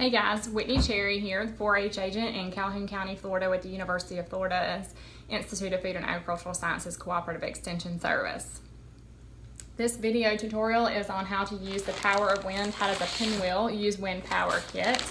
Hey guys, Whitney Cherry here, the 4-H agent in Calhoun County, Florida with the University of Florida's Institute of Food and Agricultural Sciences Cooperative Extension Service. This video tutorial is on how to use the power of wind. How does a pinwheel use wind power kit?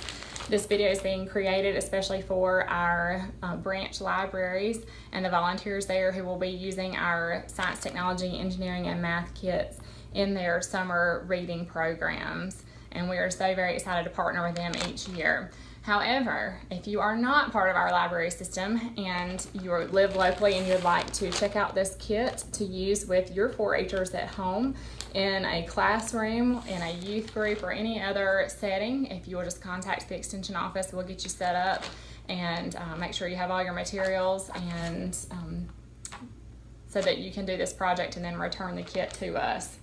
This video is being created especially for our branch libraries and the volunteers there who will be using our science, technology, engineering, and math kits in their summer reading programs. And we are so very excited to partner with them each year. However, if you are not part of our library system and you live locally and you'd like to check out this kit to use with your 4-Hers at home, in a classroom, in a youth group, or any other setting, if you will just contact the extension office, we'll get you set up and make sure you have all your materials and so that you can do this project and then return the kit to us.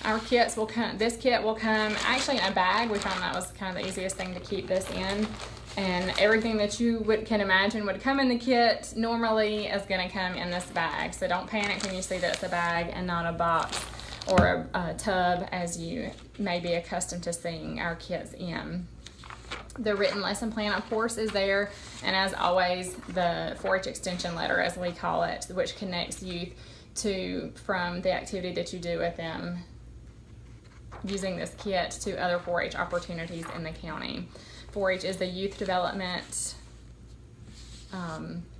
Our kits will come, this kit will come actually in a bag. We found that was kind of the easiest thing to keep this in. And everything that you can imagine would come in the kit normally is going to come in this bag. So don't panic when you see that it's a bag and not a box or a tub as you may be accustomed to seeing our kits in. The written lesson plan, of course, is there. And as always, the 4-H extension letter, as we call it, which connects youth from the activity that you do with them using this kit to other 4-H opportunities in the county. 4-H is the youth development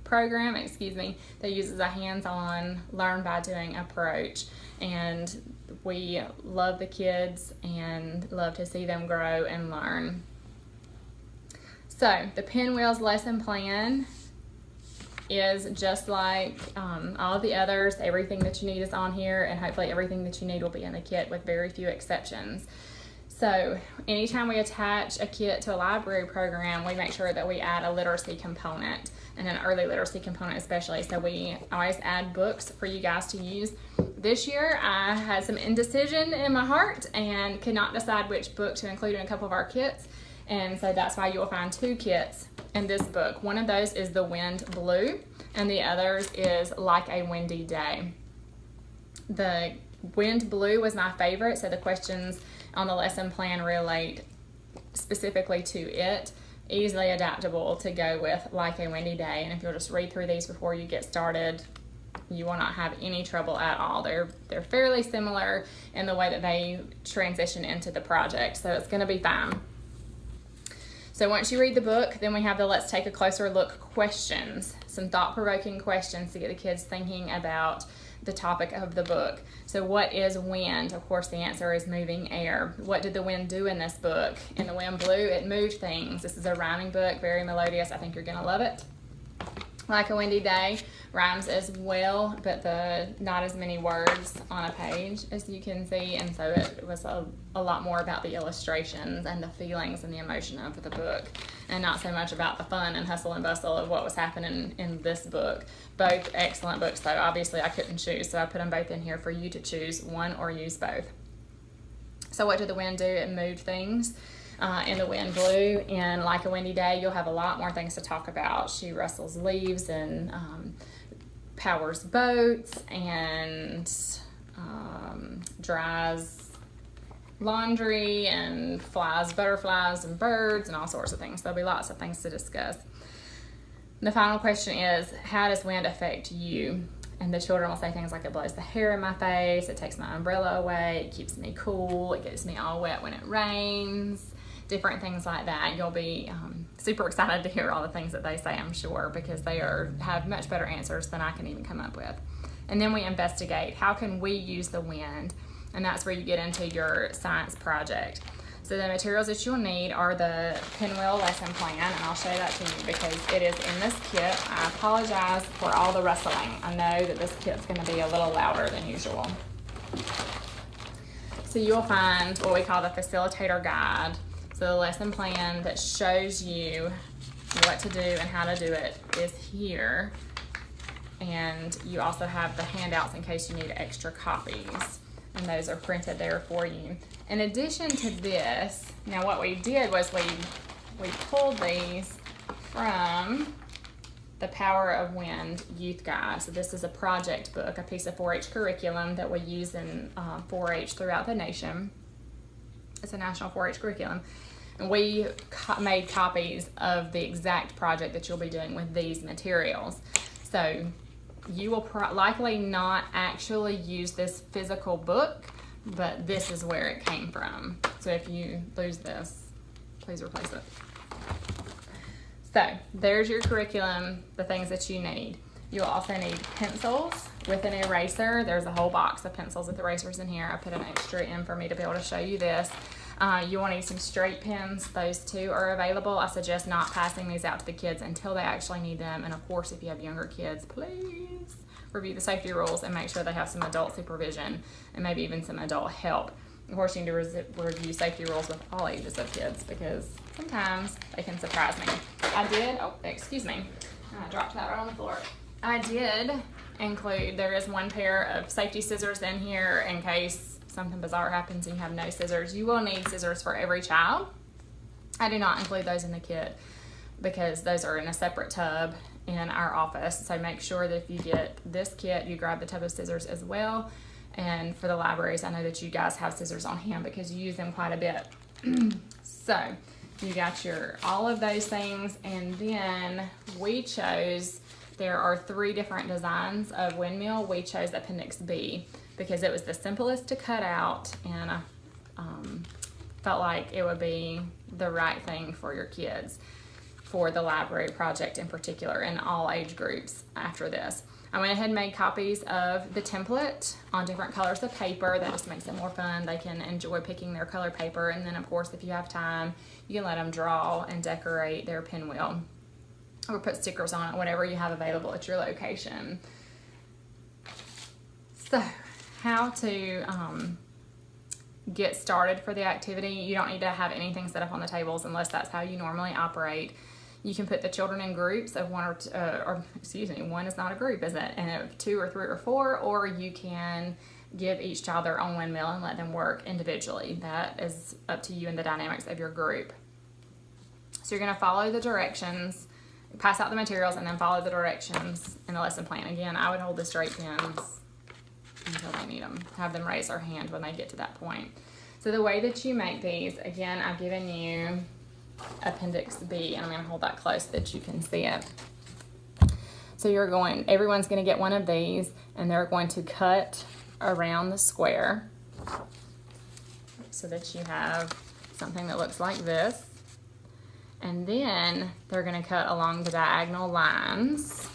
program, that uses a hands-on, learn by doing approach. And we love the kids and love to see them grow and learn. So the Pinwheels lesson plan is just like all the others. Everything that you need is on here, and hopefully everything that you need will be in the kit with very few exceptions. So anytime we attach a kit to a library program, we make sure that we add a literacy component, and an early literacy component especially. So we always add books for you guys to use. This year I had some indecision in my heart and could not decide which book to include in a couple of our kits. And so that's why you'll find two kits in this book. One of those is The Wind Blew, and the others is Like a Windy Day. The Wind Blew was my favorite, so the questions on the lesson plan relate specifically to it. Easily adaptable to go with Like a Windy Day, and if you'll just read through these before you get started, you will not have any trouble at all. They're fairly similar in the way that they transition into the project, so it's going to be fine. So once you read the book, then we have the Let's Take a Closer Look questions, some thought-provoking questions to get the kids thinking about the topic of the book. So what is wind? Of course, the answer is moving air. What did the wind do in this book? In The Wind Blew, it moved things. This is a rhyming book, very melodious. I think you're going to love it. Like a Windy Day rhymes as well, but not as many words on a page as you can see, and so it was a lot more about the illustrations and the feelings and the emotion of the book, and not so much about the fun and hustle and bustle of what was happening in this book. Both excellent books, though. Obviously I couldn't choose, so I put them both in here for you to choose one or use both. So what did the wind do? It moved things. In The Wind Blew, and Like a Windy Day, you'll have a lot more things to talk about. She rustles leaves and powers boats and dries laundry and flies butterflies and birds and all sorts of things. There'll be lots of things to discuss. The final question is, how does wind affect you? And the children will say things like, it blows the hair in my face, it takes my umbrella away, it keeps me cool, it gets me all wet when it rains, different things like that. You'll be super excited to hear all the things that they say, I'm sure, because they have much better answers than I can even come up with. And then we investigate, how can we use the wind? And that's where you get into your science project. So the materials that you'll need are the Pinwheel lesson plan, and I'll show that to you because it is in this kit. I apologize for all the rustling. I know that this kit's going to be a little louder than usual. So you'll find what we call the facilitator guide. So the lesson plan that shows you what to do and how to do it is here. And you also have the handouts in case you need extra copies. And those are printed there for you. In addition to this, now what we did was we pulled these from the Power of Wind Youth Guide. So this is a project book, a piece of 4-H curriculum that we use in 4-H throughout the nation. It's a national 4-H curriculum. And we made copies of the exact project that you'll be doing with these materials. So you will likely not actually use this physical book, but this is where it came from. So if you lose this, please replace it. So there's your curriculum, the things that you need. You'll also need pencils with an eraser. There's a whole box of pencils with erasers in here. I put an extra in for me to be able to show you this. You want to use some straight pens. Those two are available. I suggest not passing these out to the kids until they actually need them. And of course, if you have younger kids, please review the safety rules and make sure they have some adult supervision and maybe even some adult help. Of course, you need to review safety rules with all ages of kids because sometimes they can surprise me. I dropped that right on the floor. I did include, there is one pair of safety scissors in here in case something bizarre happens and you have no scissors. You will need scissors for every child. I do not include those in the kit because those are in a separate tub in our office. So make sure that if you get this kit, you grab the tub of scissors as well. And for the libraries, I know that you guys have scissors on hand because you use them quite a bit. So you got all of those things, and then we chose, there are 3 different designs of windmill. We chose Appendix B because it was the simplest to cut out, and I felt like it would be the right thing for your kids for the library project in particular, and all age groups after this. I went ahead and made copies of the template on different colors of paper. That just makes it more fun. They can enjoy picking their color paper, and then of course if you have time, you can let them draw and decorate their pinwheel or put stickers on it, whatever you have available at your location. So how to get started for the activity. You don't need to have anything set up on the tables unless that's how you normally operate. You can put the children in groups of one is not a group, is it? And of 2 or 3 or 4, or you can give each child their own windmill and let them work individually. That is up to you and the dynamics of your group. So you're gonna follow the directions, pass out the materials, and then follow the directions in the lesson plan. Again, I would hold the straight pens until they need them. Have them raise their hand when they get to that point. So the way that you make these, again, I've given you Appendix B, and I'm going to hold that close so that you can see it. So everyone's going to get one of these, and they're going to cut around the square so that you have something that looks like this. And then they're going to cut along the diagonal lines.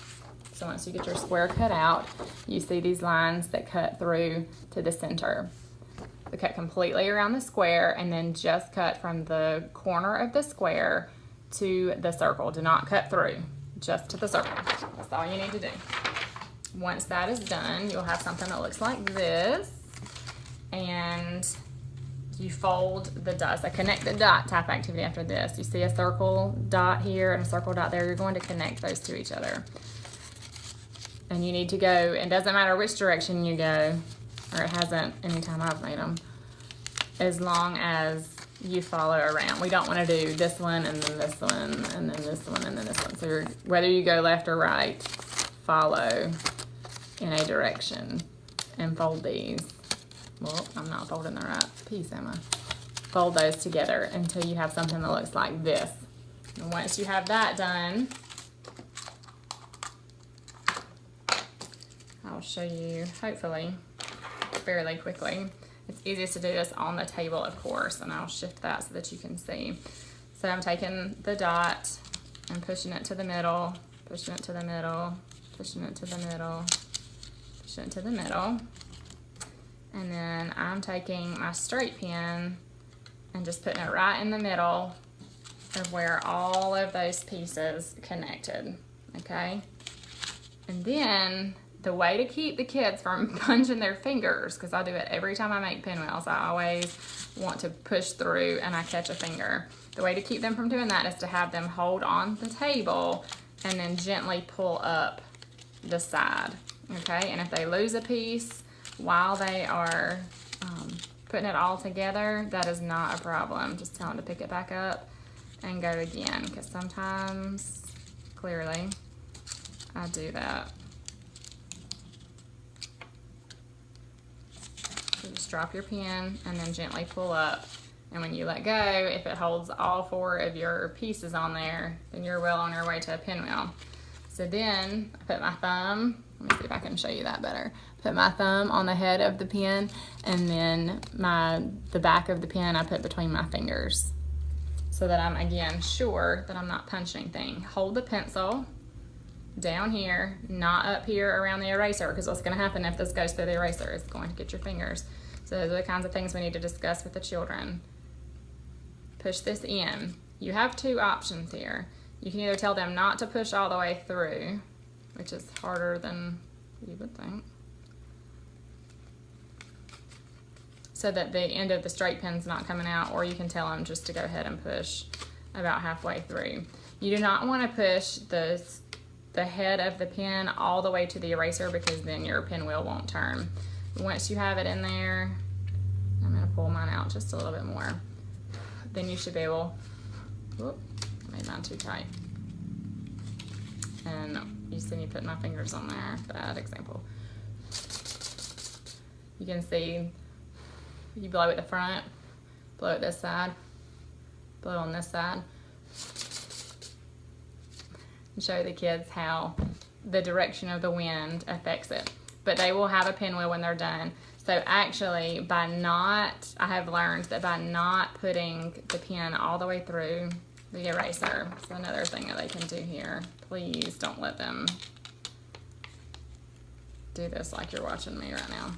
So once you get your square cut out, you see these lines that cut through to the center. They cut completely around the square and then just cut from the corner of the square to the circle. Do not cut through, just to the circle. That's all you need to do. Once that is done, you'll have something that looks like this, and you fold the dots. A connect the dot type activity after this. You see a circle dot here and a circle dot there. You're going to connect those to each other. And you need to go, it doesn't matter which direction you go, or it hasn't anytime I've made them, as long as you follow around. We don't want to do this one and then this one and then this one and then this one. So whether you go left or right, follow in a direction and fold these. Well, I'm not folding the right piece, am I? Fold those together until you have something that looks like this. And once you have that done, I'll show you, hopefully, fairly quickly. It's easiest to do this on the table, of course, and I'll shift that so that you can see. So I'm taking the dot and pushing it to the middle, pushing it to the middle, pushing it to the middle, pushing it to the middle. And then I'm taking my straight pen and just putting it right in the middle of where all of those pieces connected, okay? And then the way to keep the kids from punching their fingers, because I do it every time I make pinwheels, I always want to push through and I catch a finger. The way to keep them from doing that is to have them hold on the table and then gently pull up the side, okay? And if they lose a piece while they are putting it all together, that is not a problem. Just tell them to pick it back up and go again, because sometimes, clearly, I do that. So just drop your pen and then gently pull up And when you let go, if it holds all 4 of your pieces on there, then you're well on your way to a pinwheel. So then I put my thumb, let me see if I can show you that better. Put my thumb on the head of the pen, and then the back of the pen I put between my fingers, so that I'm, again, sure that I'm not punching anything. Hold the pencil down here, not up here around the eraser, because what's going to happen if this goes through the eraser is going to get your fingers. So those are the kinds of things we need to discuss with the children. Push this in. You have 2 options here. You can either tell them not to push all the way through, which is harder than you would think, so that the end of the straight pin's not coming out, or you can tell them just to go ahead and push about halfway through. You do not want to push the head of the pen all the way to the eraser, because then your pinwheel won't turn. Once you have it in there, I'm going to pull mine out just a little bit more. Then you should be able, whoop, I made mine too tight. And you see me putting my fingers on there, bad example. You can see, you blow at the front, blow at this side, blow on this side. And show the kids how the direction of the wind affects it. But they will have a pinwheel when they're done. So actually, I have learned that by not putting the pen all the way through the eraser, so another thing that they can do here, please don't let them do this like you're watching me right now.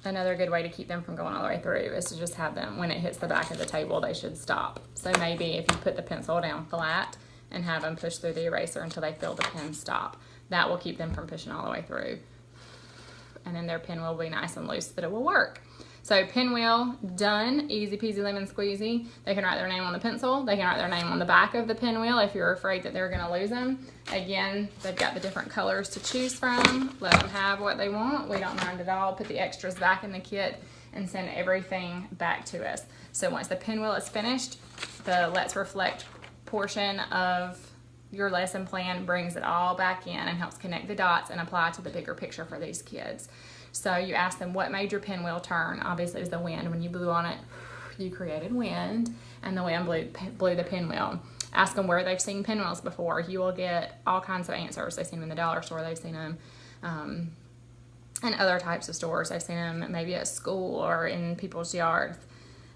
Another good way to keep them from going all the way through is to just have them, when it hits the back of the table, they should stop. So maybe if you put the pencil down flat and have them push through the eraser until they feel the pen stop, that will keep them from pushing all the way through. And then their pen will be nice and loose, but it will work. So pinwheel, done, easy peasy lemon squeezy. They can write their name on the pencil. They can write their name on the back of the pinwheel if you're afraid that they're gonna lose them. Again, they've got the different colors to choose from. Let them have what they want. We don't mind at all. Put the extras back in the kit and send everything back to us. So once the pinwheel is finished, the Let's Reflect portion of your lesson plan brings it all back in and helps connect the dots and apply to the bigger picture for these kids. So you ask them, what made your pinwheel turn? Obviously it was the wind. When you blew on it, you created wind, and the wind blew the pinwheel. Ask them where they've seen pinwheels before. You will get all kinds of answers. They've seen them in the dollar store. They've seen them in other types of stores. They've seen them maybe at school or in people's yards.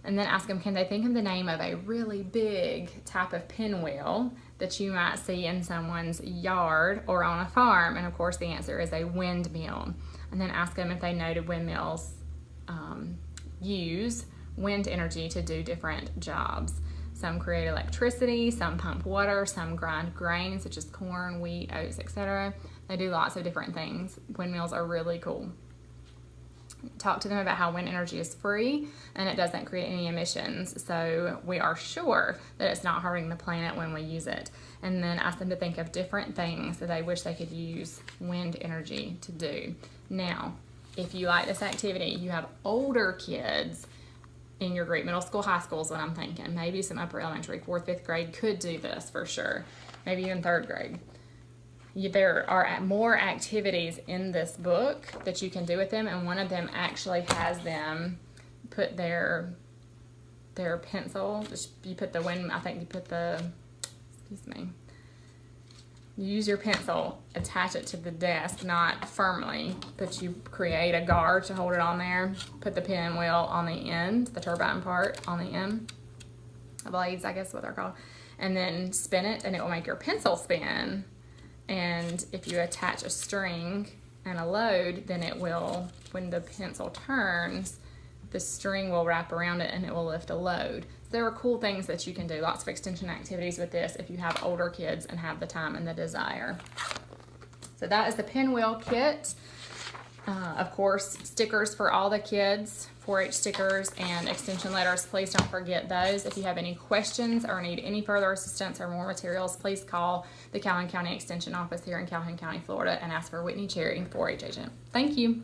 And then ask them, can they think of the name of a really big type of pinwheel that you might see in someone's yard or on a farm? And of course the answer is a windmill. And then ask them if they know that windmills use wind energy to do different jobs. Some create electricity, some pump water, some grind grain such as corn, wheat, oats, etc. They do lots of different things. Windmills are really cool. Talk to them about how wind energy is free and it doesn't create any emissions, so we are sure that it's not hurting the planet when we use it. And then ask them to think of different things that they wish they could use wind energy to do. Now, if you like this activity, you have older kids in your group, middle school, high school is what I'm thinking. Maybe some upper elementary, 4th, 5th grade could do this for sure. Maybe even 3rd grade. There are more activities in this book that you can do with them, and one of them actually has them put their pencil, you put the wind, I think you put the, excuse me, you use your pencil, attach it to the desk, not firmly, but you create a guard to hold it on there, put the pinwheel on the end, the turbine part on the end, blades I guess is what they're called, and then spin it and it will make your pencil spin. And if you attach a string and a load, then it will, when the pencil turns, the string will wrap around it and it will lift a load. So there are cool things that you can do, lots of extension activities with this if you have older kids and have the time and the desire. So that is the pinwheel kit. Of course, stickers for all the kids, 4-H stickers and extension letters. Please don't forget those. If you have any questions or need any further assistance or more materials, please call the Calhoun County Extension Office here in Calhoun County, Florida, and ask for Whitney Cherry, 4-H agent. Thank you.